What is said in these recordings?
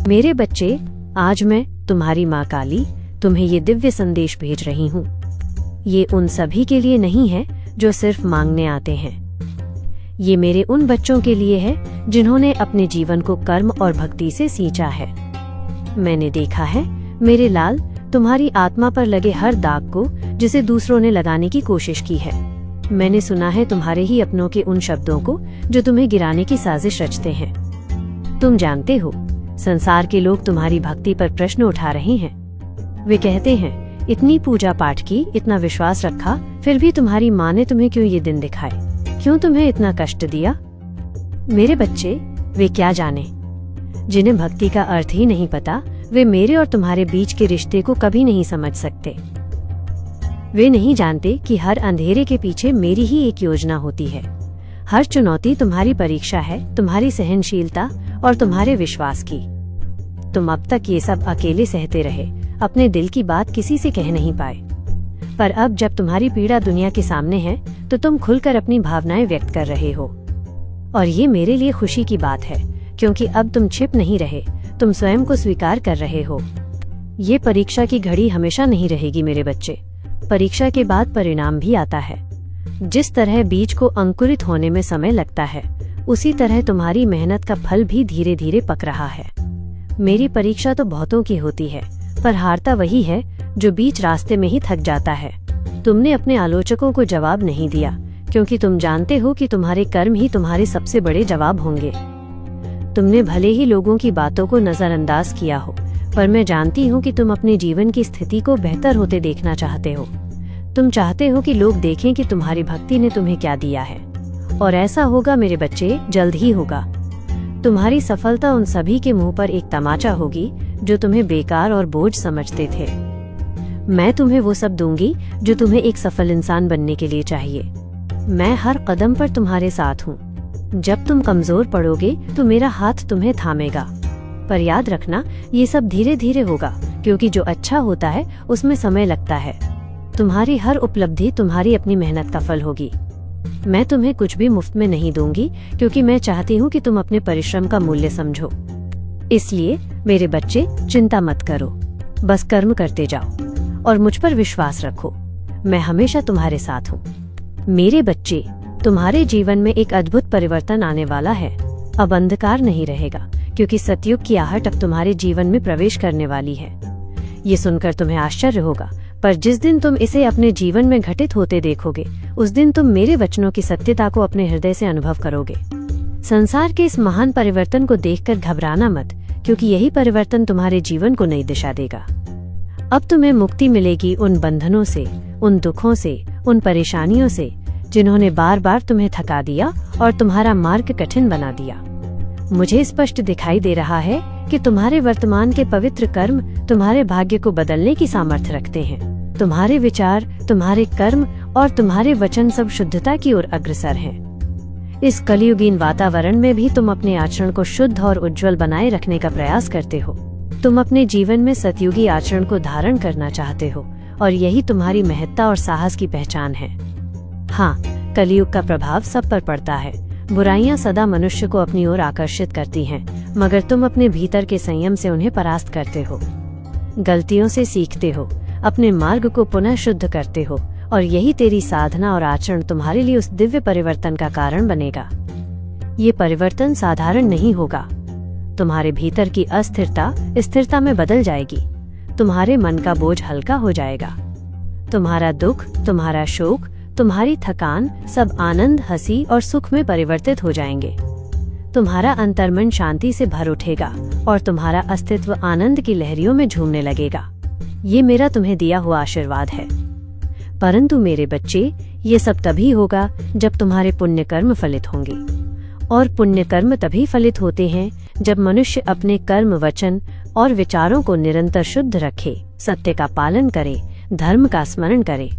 मेरे बच्चे, आज मैं तुम्हारी माँ काली तुम्हें ये दिव्य संदेश भेज रही हूँ। ये उन सभी के लिए नहीं है जो सिर्फ मांगने आते हैं। ये मेरे उन बच्चों के लिए है जिन्होंने अपने जीवन को कर्म और भक्ति से सींचा है। मैंने देखा है मेरे लाल, तुम्हारी आत्मा पर लगे हर दाग को जिसे दूसरों ने लगाने की कोशिश की है। मैंने सुना है तुम्हारे ही अपनों के उन शब्दों को जो तुम्हें गिराने की साजिश रचते हैं। तुम जानते हो, संसार के लोग तुम्हारी भक्ति पर प्रश्न उठा रहे हैं। वे कहते हैं, इतनी पूजा पाठ की, इतना विश्वास रखा, फिर भी तुम्हारी माँ ने तुम्हें क्यों ये दिन दिखाए, क्यों तुम्हें इतना कष्ट दिया? मेरे बच्चे, वे क्या जाने, जिन्हें भक्ति का अर्थ ही नहीं पता, वे मेरे और तुम्हारे बीच के रिश्ते को कभी नहीं समझ सकते। वे नहीं जानते कि हर अंधेरे के पीछे मेरी ही एक योजना होती है। हर चुनौती तुम्हारी परीक्षा है, तुम्हारी सहनशीलता और तुम्हारे विश्वास की। तुम अब तक ये सब अकेले सहते रहे, अपने दिल की बात किसी से कह नहीं पाए। पर अब जब तुम्हारी पीड़ा दुनिया के सामने है तो तुम खुलकर अपनी भावनाएं व्यक्त कर रहे हो। और ये मेरे लिए खुशी की बात है, क्योंकि अब तुम छिप नहीं रहे, तुम स्वयं को स्वीकार कर रहे हो। ये परीक्षा की घड़ी हमेशा नहीं रहेगी मेरे बच्चे। परीक्षा के बाद परिणाम भी आता है। जिस तरह बीज को अंकुरित होने में समय लगता है, उसी तरह तुम्हारी मेहनत का फल भी धीरे धीरे पक रहा है। मेरी परीक्षा तो बहुतों की होती है, पर हारता वही है जो बीच रास्ते में ही थक जाता है। तुमने अपने आलोचकों को जवाब नहीं दिया, क्योंकि तुम जानते हो कि तुम्हारे कर्म ही तुम्हारे सबसे बड़े जवाब होंगे। तुमने भले ही लोगों की बातों को नजरअंदाज किया हो, पर मैं जानती हूँ कि तुम अपने जीवन की स्थिति को बेहतर होते देखना चाहते हो। तुम चाहते हो कि लोग देखें कि तुम्हारी भक्ति ने तुम्हें क्या दिया है। और ऐसा होगा मेरे बच्चे, जल्द ही होगा। तुम्हारी सफलता उन सभी के मुंह पर एक तमाचा होगी जो तुम्हें बेकार और बोझ समझते थे। मैं तुम्हें वो सब दूंगी जो तुम्हें एक सफल इंसान बनने के लिए चाहिए। मैं हर कदम पर तुम्हारे साथ हूँ। जब तुम कमजोर पड़ोगे तो मेरा हाथ तुम्हें थामेगा। पर याद रखना, ये सब धीरे धीरे होगा, क्योंकि जो अच्छा होता है उसमें समय लगता है। तुम्हारी हर उपलब्धि तुम्हारी अपनी मेहनत का फल होगी। मैं तुम्हें कुछ भी मुफ्त में नहीं दूंगी, क्योंकि मैं चाहती हूँ कि तुम अपने परिश्रम का मूल्य समझो। इसलिए मेरे बच्चे, चिंता मत करो, बस कर्म करते जाओ और मुझ पर विश्वास रखो। मैं हमेशा तुम्हारे साथ हूँ। मेरे बच्चे, तुम्हारे जीवन में एक अद्भुत परिवर्तन आने वाला है। अब अंधकार नहीं रहेगा, क्योंकि सतयुग की आहट अब तुम्हारे जीवन में प्रवेश करने वाली है। ये सुनकर तुम्हें आश्चर्य होगा, पर जिस दिन तुम इसे अपने जीवन में घटित होते देखोगे, उस दिन तुम मेरे वचनों की सत्यता को अपने हृदय से अनुभव करोगे। संसार के इस महान परिवर्तन को देखकर घबराना मत, क्योंकि यही परिवर्तन तुम्हारे जीवन को नई दिशा देगा। अब तुम्हें मुक्ति मिलेगी उन बंधनों से, उन दुखों से, उन परेशानियों से जिन्होंने बार बार तुम्हें थका दिया और तुम्हारा मार्ग कठिन बना दिया। मुझे स्पष्ट दिखाई दे रहा है कि तुम्हारे वर्तमान के पवित्र कर्म तुम्हारे भाग्य को बदलने की सामर्थ्य रखते हैं। तुम्हारे विचार, तुम्हारे कर्म और तुम्हारे वचन सब शुद्धता की ओर अग्रसर हैं। इस कलियुगीन वातावरण में भी तुम अपने आचरण को शुद्ध और उज्जवल बनाए रखने का प्रयास करते हो। तुम अपने जीवन में सतयुगी आचरण को धारण करना चाहते हो, और यही तुम्हारी महत्ता और साहस की पहचान है। हाँ, कलियुग का प्रभाव सब पर पड़ता है। बुराइयां सदा मनुष्य को अपनी ओर आकर्षित करती हैं, मगर तुम अपने भीतर के संयम से उन्हें परास्त करते हो। गलतियों से सीखते हो, अपने मार्ग को पुनः शुद्ध करते हो, और यही तेरी साधना और आचरण तुम्हारे लिए उस दिव्य परिवर्तन का कारण बनेगा। ये परिवर्तन साधारण नहीं होगा। तुम्हारे भीतर की अस्थिरता स्थिरता में बदल जाएगी। तुम्हारे मन का बोझ हल्का हो जाएगा। तुम्हारा दुख, तुम्हारा शोक, तुम्हारी थकान सब आनंद, हंसी और सुख में परिवर्तित हो जाएंगे। तुम्हारा अंतर्मन शांति से भर उठेगा और तुम्हारा अस्तित्व आनंद की लहरियों में झूमने लगेगा। ये मेरा तुम्हें दिया हुआ आशीर्वाद है। परंतु मेरे बच्चे, ये सब तभी होगा जब तुम्हारे पुण्य कर्म फलित होंगे। और पुण्य कर्म तभी फलित होते हैं जब मनुष्य अपने कर्म, वचन और विचारों को निरंतर शुद्ध रखे, सत्य का पालन करे, धर्म का स्मरण करे।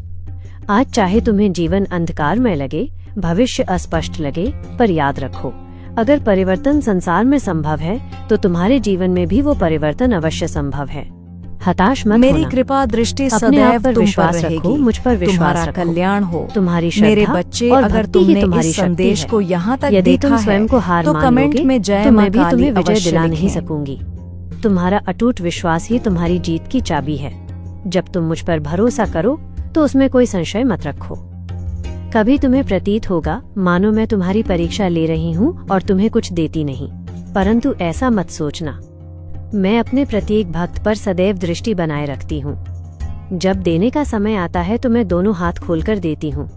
आज चाहे तुम्हें जीवन अंधकार में लगे, भविष्य अस्पष्ट लगे, पर याद रखो, अगर परिवर्तन संसार में संभव है तो तुम्हारे जीवन में भी वो परिवर्तन अवश्य संभव है। हताश मत मेरी होना। कृपा दृष्टि अपने आप सदैव पर तुम पर विश्वास रहेगी। रखो, मुझ पर विश्वास तुम्हारा रखो। कल्याण हो। तुम्हारी मेरे श्रद्धा बच्चे, और अगर भक्ति ही तुमने तुम्हारी इस शक्ति संदेश है। को यहाँ तक यदि देखा तुम स्वयं है, को हार तो मान कमेंट लोगे, में जय तो मां मैं भी काली तुम्हें विजय अवश्य दिला नहीं लिखें। सकूंगी। तुम्हारा अटूट विश्वास ही तुम्हारी जीत की चाबी है। जब तुम मुझ पर भरोसा करो तो उसमें कोई संशय मत रखो। कभी तुम्हें प्रतीत होगा मानो मैं तुम्हारी परीक्षा ले रही हूँ और तुम्हें कुछ देती नहीं, परंतु ऐसा मत सोचना। मैं अपने प्रत्येक भक्त पर सदैव दृष्टि बनाए रखती हूँ। जब देने का समय आता है तो मैं दोनों हाथ खोलकर देती हूँ,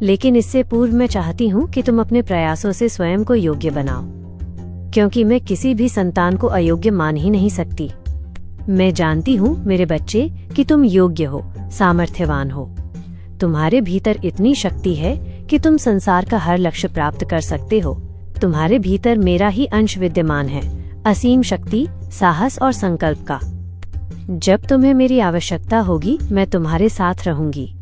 लेकिन इससे पूर्व मैं चाहती हूँ कि तुम अपने प्रयासों से स्वयं को योग्य बनाओ, क्योंकि मैं किसी भी संतान को अयोग्य मान ही नहीं सकती। मैं जानती हूँ मेरे बच्चे कि तुम योग्य हो, सामर्थ्यवान हो। तुम्हारे भीतर इतनी शक्ति है कि तुम संसार का हर लक्ष्य प्राप्त कर सकते हो। तुम्हारे भीतर मेरा ही अंश विद्यमान है, असीम शक्ति, साहस और संकल्प का। जब तुम्हें मेरी आवश्यकता होगी मैं तुम्हारे साथ रहूंगी।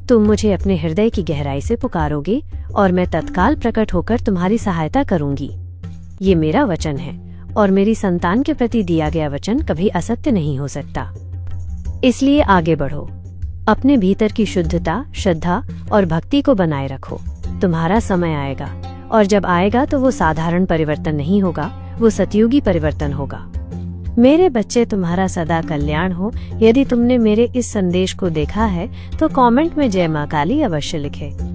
तुम मुझे अपने हृदय की गहराई से पुकारोगे और मैं तत्काल प्रकट होकर तुम्हारी सहायता करूंगी। ये मेरा वचन है और मेरी संतान के प्रति दिया गया वचन कभी असत्य नहीं हो सकता। इसलिए आगे बढ़ो, अपने भीतर की शुद्धता, श्रद्धा और भक्ति को बनाए रखो। तुम्हारा समय आएगा, और जब आएगा तो वो साधारण परिवर्तन नहीं होगा, वो सतयुगी परिवर्तन होगा। मेरे बच्चे, तुम्हारा सदा कल्याण हो। यदि तुमने मेरे इस संदेश को देखा है तो कमेंट में जय मां काली अवश्य लिखें।